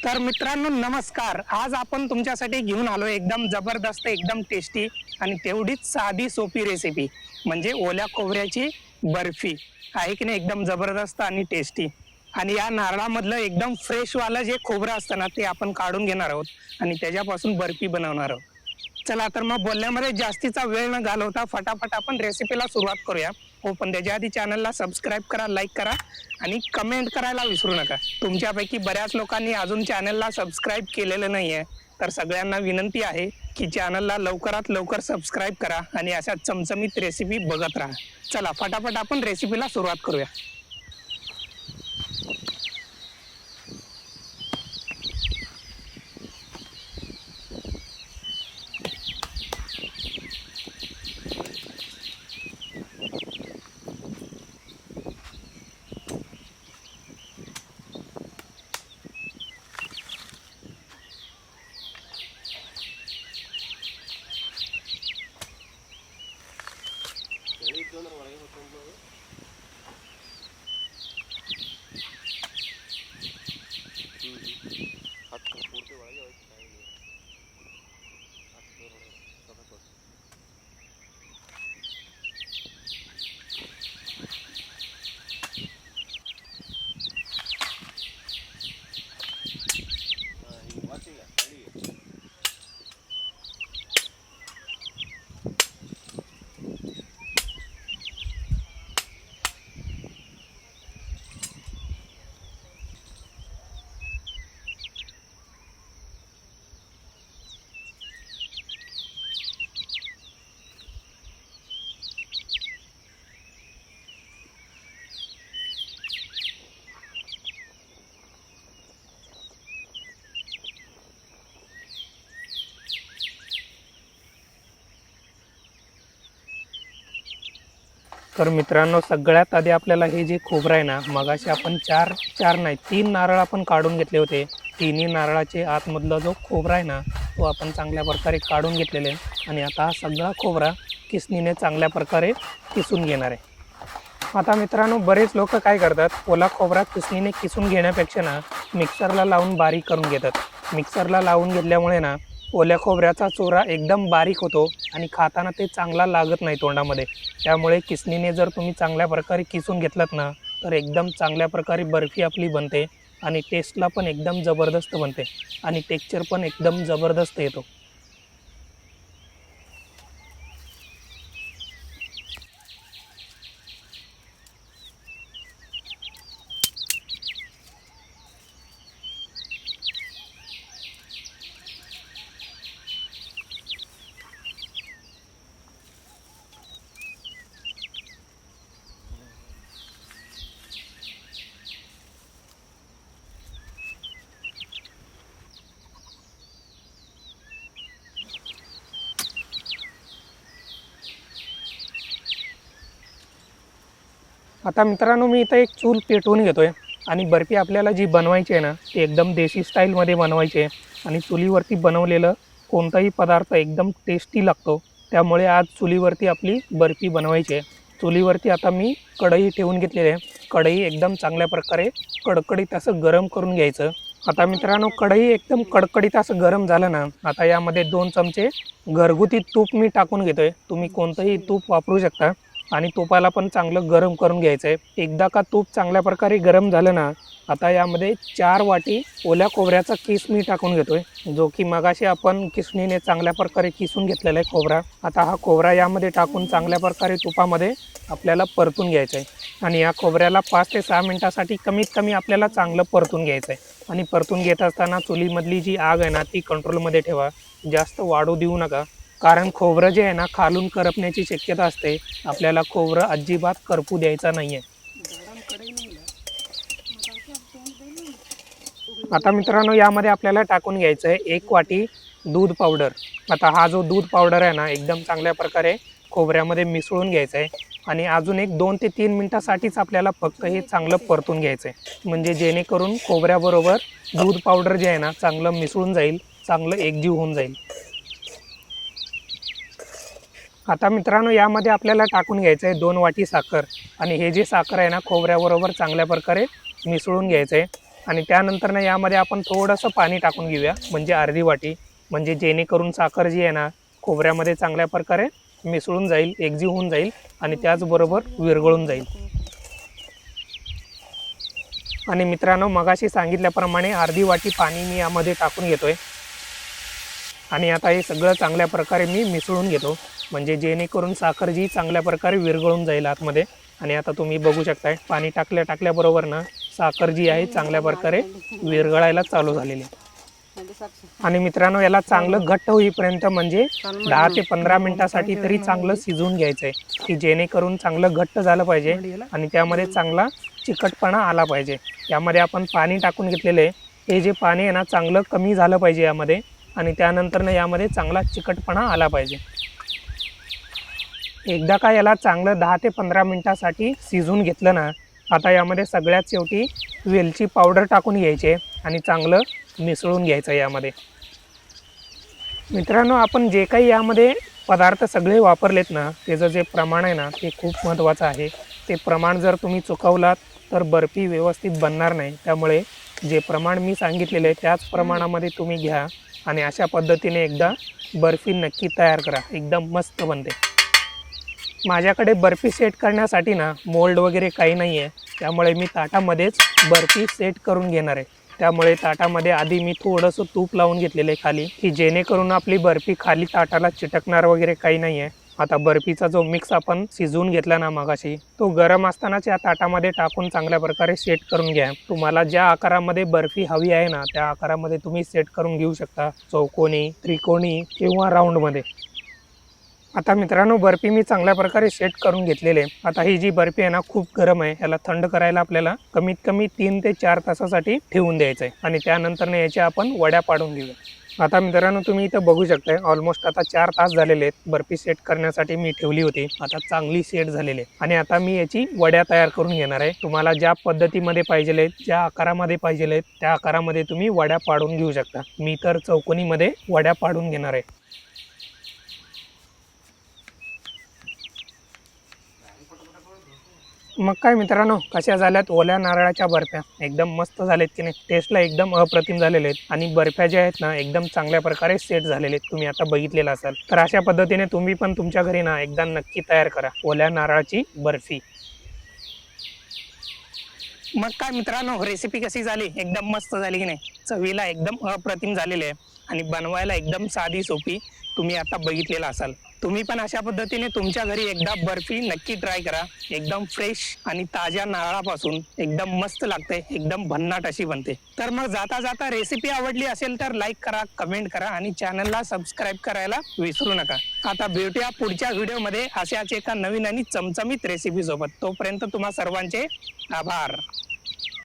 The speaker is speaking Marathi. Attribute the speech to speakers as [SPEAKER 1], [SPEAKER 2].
[SPEAKER 1] तर मित्रांनो नमस्कार। आज आपण तुमच्यासाठी घेऊन आलो एकदम जबरदस्त एकदम टेस्टी आणि तेवढीच साधी सोपी रेसिपी म्हणजे ओल्या खोबऱ्याची बर्फी आहे की नाही। एकदम जबरदस्त आणि टेस्टी आणि या नारळामधलं एकदम फ्रेश वाला जे खोबरं असतं ना ते आपण काढून घेणार आहोत आणि त्याच्यापासून बर्फी बनवणार आहोत। चला तर मग बोलण्यामध्ये जास्तीचा वेळ न घालवता फटाफट आपण रेसिपीला सुरुवात करूया। हो पण त्याच्या आधी चॅनलला सबस्क्राईब करा, लाईक करा आणि कमेंट करायला विसरू नका। तुमच्यापैकी बऱ्याच लोकांनी अजून चॅनलला सबस्क्राईब केलेलं नाहीये, तर सगळ्यांना विनंती आहे की चॅनलला लवकरात लवकर सबस्क्राईब करा आणि अशा चमचमीत रेसिपी बघत राहा। चला फटाफट आपण रेसिपीला सुरुवात करूया। तर मित्रांनो सगळ्यात आधी आपल्याला हे जे खोबरं आहे ना, मगाशी आपण चार नाही 3 नारळ आपण काढून घेतले होते। तिन्ही नारळाचे आतमधला जो खोबरा आहे ना तो आपण चांगल्या प्रकारे काढून घेतलेले आहे आणि आता हा सगळा खोबरा किसणीने चांगल्या प्रकारे किसून घेणार आहे। आता मित्रांनो बरेच लोक काय करतात, ओला खोबरा किसणीने किसून घेण्यापेक्षा ना मिक्सरला लावून बारीक करून घेतात। मिक्सरला लावून घेतल्यामुळे ना ओल्या खोबऱ्याचा चुरा एकदम बारीक होतो आणि खाताना ते चांगला लागत नाही तोंडामध्ये। त्यामुळे किसणीने जर तुम्ही चांगल्या प्रकारे किसून घेतलात ना तर एकदम चांगल्या प्रकारे बर्फी आपली बनते आणि टेस्टला पण एकदम जबरदस्त बनते आणि टेक्स्चर पण एकदम जबरदस्त येतो। आता मित्रांनो मी इथं एक चूल पेटवून घेतोय आणि बर्फी आपल्याला जी बनवायची आहे ना ती एकदम देशी स्टाईलमध्ये बनवायची आहे आणि चुलीवरती बनवलेलं कोणताही पदार्थ एकदम टेस्टी लागतो। त्यामुळे आज चुलीवरती आपली बर्फी बनवायची आहे। चुलीवरती आता मी कढई ठेवून घेतलेली आहे। कढई एकदम चांगल्या प्रकारे कडकडीत असं गरम करून घ्यायचं। आता मित्रांनो कढई एकदम कडकडीत असं गरम झालं ना, आता यामध्ये 2 चमचे घरगुती तूप मी टाकून घेतोय। तुम्ही कोणतंही तूप वापरू शकता आणि तुपाला पण चांगलं गरम करून घ्यायचं आहे। एकदा का तूप चांगल्या प्रकारे गरम झालं ना, आता यामध्ये 4 वाटी ओल्या खोबऱ्याचा किस मी टाकून घेतोय, जो की मगाशी आपण किसणीने चांगल्या प्रकारे किसून घेतलेला आहे खोबरा। आता हा खोबरा यामध्ये टाकून चांगल्या प्रकारे तुपामध्ये आपल्याला परतून घ्यायचं आहे आणि या खोबऱ्याला 5 ते 6 मिनिटासाठी कमीत कमी आपल्याला चांगलं परतून घ्यायचं आहे। आणि परतून घेत असताना चुलीमधली जी आग आहे ना ती कंट्रोलमध्ये ठेवा, जास्त वाढू देऊ नका, कारण खोबरं जे आहे ना खालून करपण्याची शक्यता असते। आपल्याला खोबरं अजिबात करपू द्यायचं नाही आहे। आता मित्रांनो यामध्ये आपल्याला टाकून घ्यायचं आहे 1 वाटी दूध पावडर। आता हा जो दूध पावडर आहे ना एकदम चांगल्या प्रकारे खोबऱ्यामध्ये मिसळून घ्यायचं आहे आणि अजून एक 2 ते 3 मिनिटासाठीच आपल्याला फक्त हे चांगलं परतून घ्यायचं आहे, म्हणजे जेणेकरून खोबऱ्याबरोबर दूध पावडर जे आहे ना चांगलं मिसळून जाईल, चांगलं एकजीव होऊन जाईल। आता मित्रांनो यामध्ये आपल्याला टाकून घ्यायचं आहे 2 वाटी साखर आणि हे जे साखर आहे ना खोबऱ्याबरोबर चांगल्या प्रकारे मिसळून घ्यायचं आहे आणि त्यानंतर ना यामध्ये आपण थोडंसं पाणी टाकून घेऊया, म्हणजे अर्धी वाटी, म्हणजे जेणेकरून साखर जी आहे ना खोबऱ्यामध्ये चांगल्या प्रकारे मिसळून जाईल, एकजीव होऊन जाईल आणि त्याचबरोबर विरघळून जाईल. आणि मित्रांनो, मगाशी सांगितल्याप्रमाणे अर्धी वाटी पाणी मी यामध्ये टाकून घेतोय आणि आता हे सगळं चांगल्या प्रकारे मी मिसळून घेतो, म्हणजे जेणेकरून साखर जी चांगल्या प्रकारे विरघळून जाईल आतमध्ये. आणि आता तुम्ही बघू शकताय पाणी टाकल्याबरोबर ना साखर जी आहे चांगल्या प्रकारे विरघळायला चालू झालेली आहे. आणि मित्रांनो, याला चांगलं घट्ट होईपर्यंत म्हणजे 10 ते 15 मिनिटासाठी तरी चांगलं शिजवून घ्यायचं आहे, की जेणेकरून चांगलं घट्ट झालं पाहिजे आणि त्यामध्ये चांगला चिकटपणा आला पाहिजे. यामध्ये आपण पाणी टाकून घेतलेलं आहे, हे जे पाणी आहे ना चांगलं कमी झालं पाहिजे यामध्ये आणि त्यानंतर ना यामध्ये चांगला चिकटपणा आला पाहिजे. एकदा का याला चांगलं 10 ते 15 मिनिटासाठी शिजवून घेतलं ना, आता यामध्ये सगळ्यात शेवटी वेलची पावडर टाकून घ्यायची आणि चांगलं मिसळून घ्यायचं यामध्ये. मित्रांनो, आपण जे काही यामध्ये पदार्थ सगळे वापरलेत ना, त्याचं जे प्रमाण आहे ना ते खूप महत्त्वाचं आहे. ते प्रमाण जर तुम्ही चुकवलात तर बर्फी व्यवस्थित बनणार नाही. त्यामुळे जे प्रमाण मी सांगितलेलं आहे त्याच प्रमाणामध्ये तुम्ही घ्या आणि अशा पद्धतीने एकदा बर्फी नक्की तयार करा, एकदम मस्त बनते. माझ्याकडे बर्फी सेट करण्यासाठी ना मोल्ड वगैरे काही नाही आहे, त्यामुळे मी ताटामध्येच बर्फी सेट करून घेणार आहे. त्यामुळे ताटामध्ये आधी मी थोडंसं तूप लावून घेतलेलं आहे खाली, की जेणेकरून आपली बर्फी खाली ताटाला चिटकणार वगैरे काही नाही आहे. आता बर्फीचा जो मिक्स आपण शिजवून घेतला ना मगाशी, तो गरम असतानाच या ताटामध्ये टाकून चांगल्या प्रकारे सेट करून घ्या. तुम्हाला ज्या आकारामध्ये बर्फी हवी आहे ना त्या आकारामध्ये तुम्ही सेट करून घेऊ शकता, चौकोनी, त्रिकोणी किंवा राऊंडमध्ये. आता मित्रांनो, बर्फी मी चांगल्या प्रकारे सेट करून घेतलेले आहे. आता ही जी बर्फी आहे ना खूप गरम आहे, याला थंड करायला आपल्याला कमीत कमी 3 ते 4 तासासाठी ठेवून द्यायचं आहे आणि त्यानंतर याच्या आपण वड्या पाडून घेऊया. आता मित्रांनो, तुम्ही इथं बघू शकताय ऑलमोस्ट आता 4 तास झालेले आहेत बर्फी सेट करण्यासाठी मी ठेवली होती. आता चांगली सेट झालेली आहे आणि आता मी याची वड्या तयार करून घेणार आहे. तुम्हाला ज्या पद्धतीमध्ये पाहिजे आहेत, ज्या आकारामध्ये पाहिजे आहेत त्या आकारामध्ये तुम्ही वड्या पाडून घेऊ शकता. मी तर चौकोनीमध्ये वड्या पाडून घेणार आहे. मग काय मित्रांनो, कशा झाल्यात ओल्या नारळाच्या बर्फ्या? एकदम मस्त झालेत की नाही? टेस्टला एकदम अप्रतिम झालेले आहेत आणि बर्फ्या ज्या आहेत ना एकदम चांगल्या प्रकारे सेट झालेले आहेत. तुम्ही आता बघितलेलं असाल. तर अशा पद्धतीने तुम्ही पण तुमच्या घरी ना एकदा नक्की तयार करा ओल्या नारळाची बर्फी. मग काय मित्रांनो, रेसिपी कशी झाली? एकदम मस्त झाली की नाही? चवीला एकदम अप्रतिम झालेली आहे आणि बनवायला एकदम साधी सोपी. तुम्ही आता बघितलेला असाल. तुम्ही पण अशा पद्धतीने तुमच्या घरी एकदा बर्फी नक्की ट्राय करा. एकदम फ्रेश आणि ताज्या नारळापासून एकदम मस्त लागते, एकदम भन्नाट अशी बनते. तर मग जाता जाता रेसिपी आवडली असेल तर लाईक करा, कमेंट करा आणि चॅनलला सबस्क्राईब करायला विसरू नका. आता भेटूया पुढच्या व्हिडिओमध्ये अशाच एका नवीन आणि चमचमीत रेसिपी सोबत. तोपर्यंत तुम्हा सर्वांचे आभार.